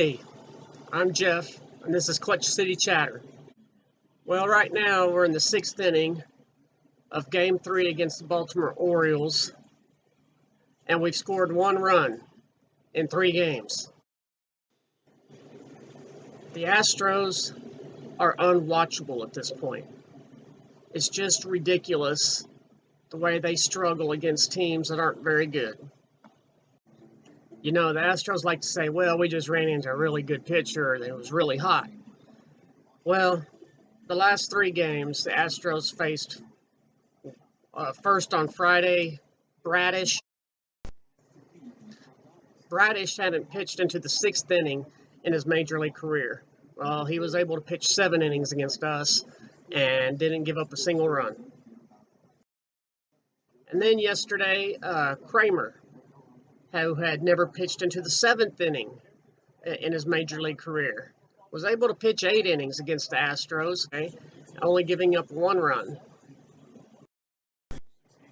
Hey, I'm Jeff, and this is Clutch City Chatter. Well, right now we're in the 6th inning of Game 3 against the Baltimore Orioles, and we've scored 1 run in 3 games. The Astros are unwatchable at this point. It's just ridiculous the way they struggle against teams that aren't very good. You know, the Astros like to say, well, we just ran into a really good pitcher and it was really hot. Well, the last 3 games, the Astros faced first on Friday, Bradish. Bradish hadn't pitched into the 6th inning in his major league career. Well, he was able to pitch 7 innings against us and didn't give up a single run. And then yesterday, Kramer, who had never pitched into the 7th inning in his major league career, was able to pitch 8 innings against the Astros, only giving up 1 run.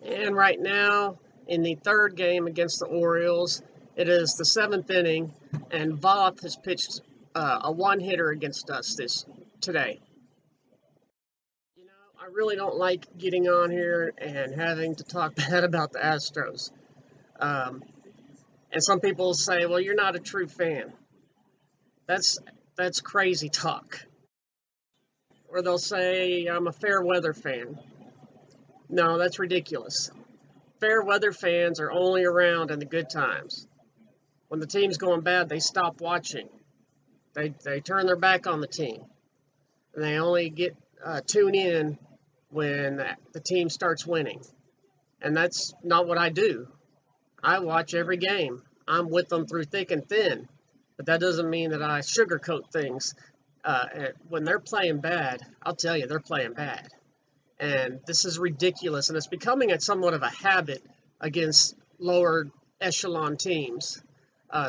And right now, in the 3rd game against the Orioles, it is the 7th inning, and Voth has pitched a 1-hitter against us today. You know, I really don't like getting on here and having to talk bad about the Astros. And some people say, well, you're not a true fan. That's crazy talk. Or they'll say, I'm a fair weather fan. No, that's ridiculous. Fair weather fans are only around in the good times. When the team's going bad, they stop watching. They turn their back on the team. And they only tune in when the team starts winning. And that's not what I do. I watch every game. I'm with them through thick and thin. But that doesn't mean that I sugarcoat things. When they're playing bad, I'll tell you, they're playing bad. And this is ridiculous. And it's becoming somewhat of a habit against lower echelon teams,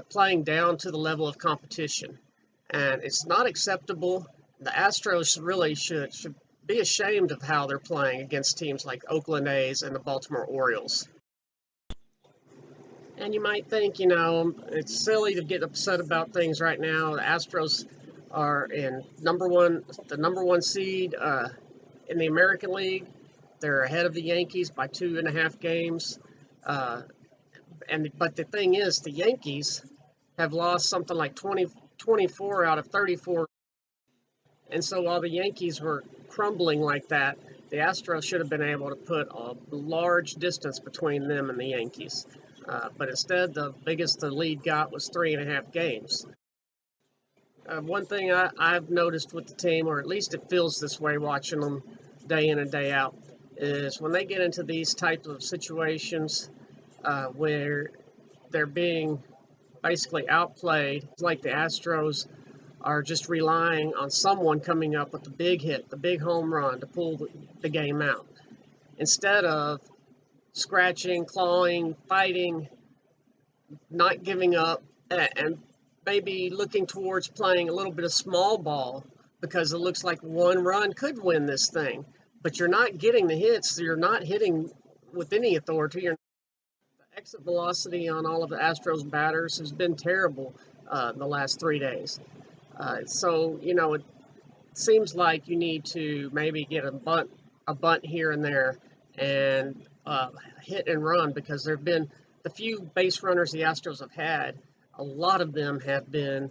playing down to the level of competition. And it's not acceptable. The Astros really should be ashamed of how they're playing against teams like Oakland A's and the Baltimore Orioles. And you might think, you know, it's silly to get upset about things right now. The Astros are in the number one seed in the American League. They're ahead of the Yankees by 2.5 games. But the thing is, the Yankees have lost something like 24 out of 34. And so while the Yankees were crumbling like that, the Astros should have been able to put a large distance between them and the Yankees. But instead, the biggest the lead got was 3.5 games. One thing I've noticed with the team, or at least it feels this way watching them day in and day out, is when they get into these types of situations where they're being basically outplayed, like the Astros are just relying on someone coming up with the big hit, the big home run to pull the game out, instead of scratching, clawing, fighting, not giving up, and maybe looking towards playing a little bit of small ball because it looks like 1 run could win this thing. But you're not getting the hits. You're not hitting with any authority. The exit velocity on all of the Astros batters has been terrible the last 3 days. So, you know, it seems like you need to maybe get a bunt here and there and hit and run, because there have been the few base runners the Astros have had, a lot of them have been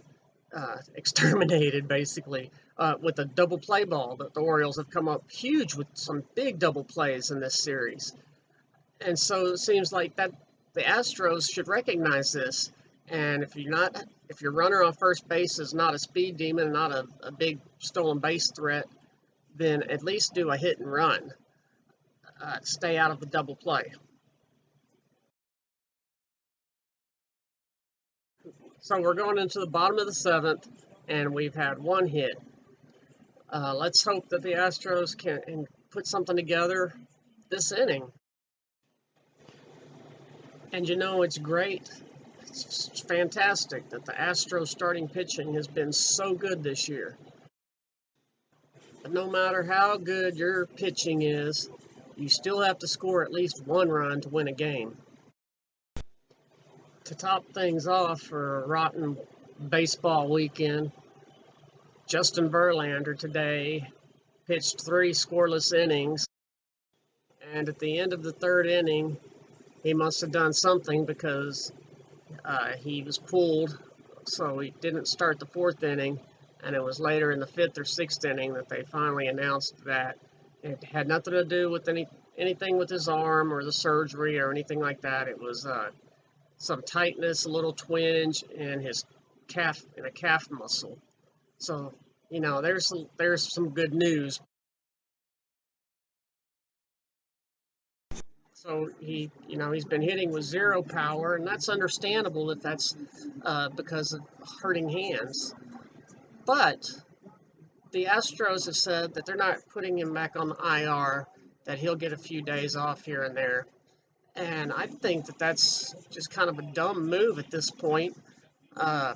exterminated, basically, with a double play ball. That the Orioles have come up huge with some big double plays in this series. And so it seems like that the Astros should recognize this. And if your runner on first base is not a speed demon, not a big stolen base threat, then at least do a hit and run. Stay out of the double play. So we're going into the bottom of the 7th, and we've had 1 hit. Let's hope that the Astros can put something together this inning. And you know, it's great. It's fantastic that the Astros starting pitching has been so good this year. But no matter how good your pitching is, you still have to score at least 1 run to win a game. To top things off, for a rotten baseball weekend. Justin Verlander today pitched 3 scoreless innings, and at the end of the third inning, he must have done something because he was pulled, so he didn't start the fourth inning, and it was later in the fifth or sixth inning that they finally announced that it had nothing to do with anything with his arm or the surgery or anything like that. It was some tightness, a little twinge in his calf muscle. So there's some good news. So he's been hitting with zero power, and that's understandable if that's because of hurting hands. But the Astros have said that they're not putting him back on the IR, that he'll get a few days off here and there. And I think that that's just kind of a dumb move at this point. Uh,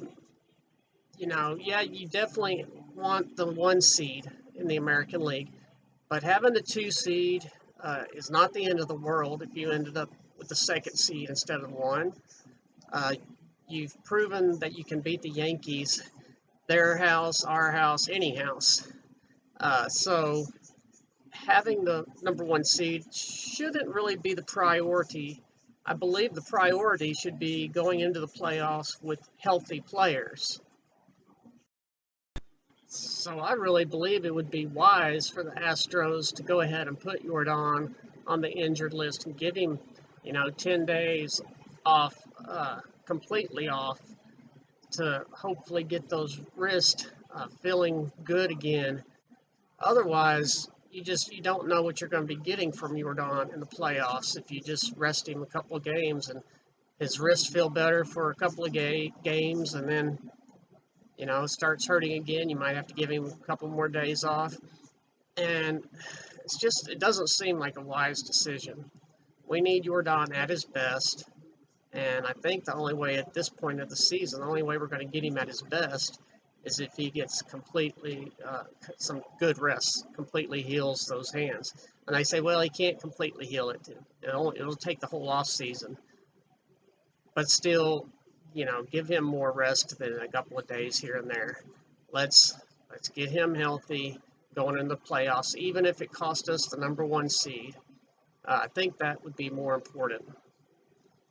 yeah, you definitely want the 1 seed in the American League, but having the 2 seed is not the end of the world if you ended up with the 2nd seed instead of 1. Uh, you've proven that you can beat the Yankees, their house, our house, any house. So having the number 1 seed shouldn't really be the priority. I believe the priority should be going into the playoffs with healthy players. So I really believe it would be wise for the Astros to go ahead and put Jordan on the injured list and give him, 10 days off, completely off, to hopefully get those wrists feeling good again. Otherwise, you don't know what you're going to be getting from Jordan in the playoffs if you just rest him a couple of games and his wrists feel better for a couple of games, and then starts hurting again. You might have to give him a couple more days off. And it doesn't seem like a wise decision. We need Jordan at his best. And I think the only way at this point of the season, the only way we're going to get him at his best is if he gets completely, some good rest, completely heals those hands. And I say, well, he can't completely heal it. It'll take the whole off season. But still, give him more rest than a couple of days here and there. Let's get him healthy going into the playoffs, even if it cost us the number 1 seed. I think that would be more important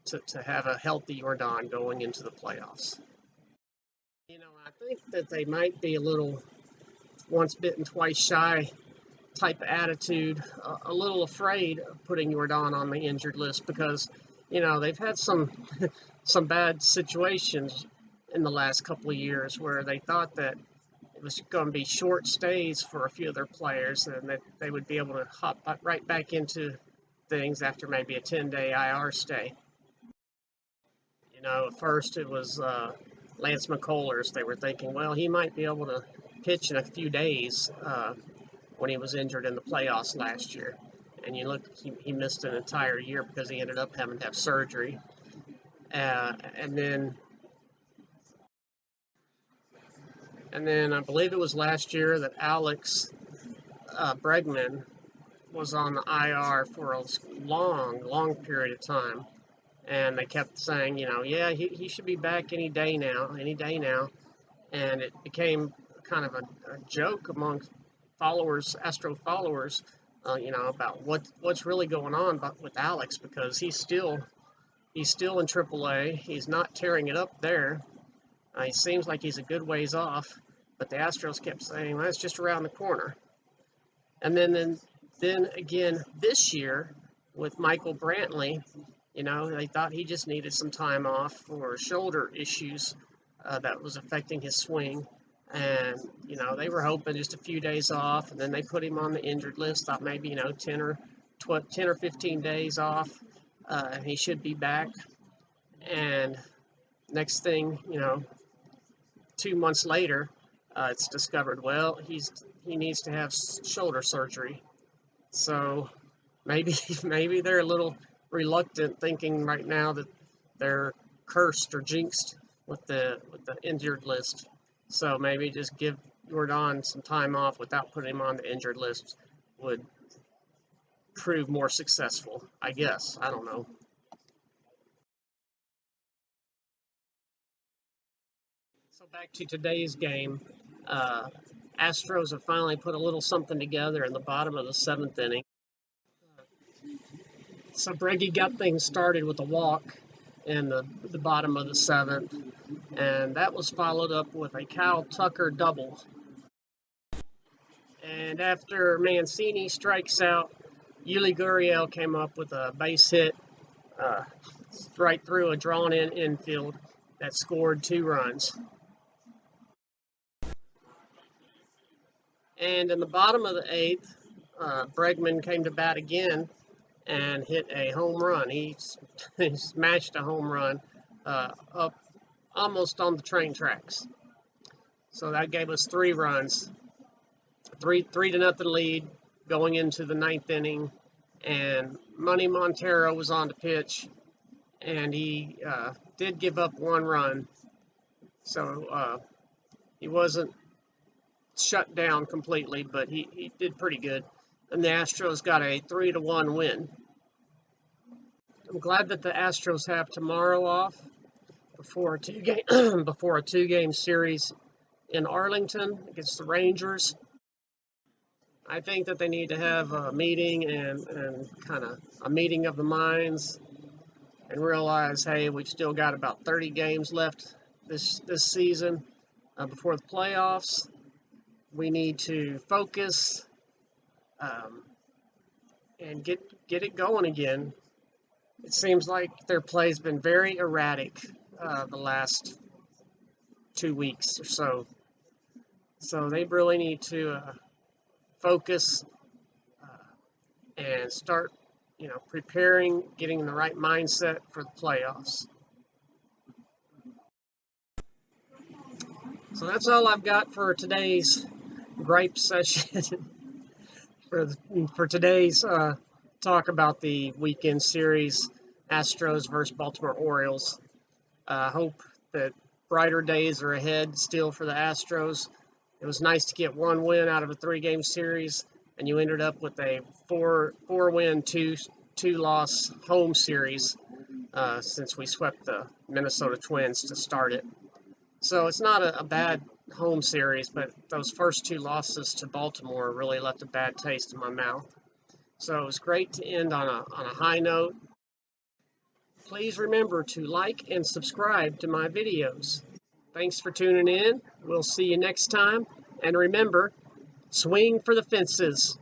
to have a healthy Jordan going into the playoffs. I think that they might be a little once bitten, twice shy type of attitude, a little afraid of putting Jordan on the injured list because, they've had some bad situations in the last couple of years where they thought that it was going to be short stays for a few of their players and that they would be able to hop right back into things after maybe a 10-day IR stay. At first it was Lance McCullers. They were thinking, well, he might be able to pitch in a few days when he was injured in the playoffs last year. And you look, he missed an entire year because he ended up having to have surgery. And then I believe it was last year that Alex Bregman was on the IR for a long period of time. And they kept saying, yeah, he should be back any day now. And it became kind of a joke among Astro followers, about what's really going on with Alex, because he's still in AAA. He's not tearing it up there. He seems like he's a good ways off, but the Astros kept saying, well, it's just around the corner. And then again this year with Michael Brantley, they thought he just needed some time off for shoulder issues that was affecting his swing. And, they were hoping just a few days off, and then they put him on the injured list, thought maybe, 10 or 15 days off, and he should be back. And next thing, 2 months later, it's discovered, well, he needs to have shoulder surgery. So maybe they're a little reluctant, thinking right now that they're cursed or jinxed with the injured list. So maybe just give Jordan some time off without putting him on the injured list would prove more successful, I guess. I don't know. So Back to today's game. Uh, Astros have finally put a little something together in the bottom of the seventh inning. So Breggy got things started with a walk in the bottom of the seventh, and that was followed up with a Kyle Tucker double. And after Mancini strikes out, Yuli Gurriel came up with a base hit uh, right through a drawn-in infield that scored 2 runs. And in the bottom of the 8th, Bregman came to bat again and hit a home run. He smashed a home run up almost on the train tracks. So that gave us 3 runs, 3-0 lead going into the 9th inning. And Manny Montero was on to pitch, and he did give up 1 run. So he wasn't shut down completely, but he did pretty good. And the Astros got a 3-1 win. I'm glad that the Astros have tomorrow off before a two-game series in Arlington against the Rangers. I think that they need to have a meeting and kind of a meeting of the minds and realize, hey, we've still got about 30 games left this season before the playoffs. We need to focus and get it going again. It seems like their play's been very erratic the last 2 weeks or so. So they really need to focus and start, preparing, getting in the right mindset for the playoffs. So that's all I've got for today's gripe session. for today's talk about the weekend series, Astros versus Baltimore Orioles. I hope that brighter days are ahead still for the Astros. It was nice to get 1 win out of a 3-game series, and you ended up with a 4-win, 2-loss home series since we swept the Minnesota Twins to start it. So it's not a bad home series, but those first 2 losses to Baltimore really left a bad taste in my mouth. So it was great to end on a high note. Please remember to like and subscribe to my videos. Thanks for tuning in. We'll see you next time. And remember, swing for the fences.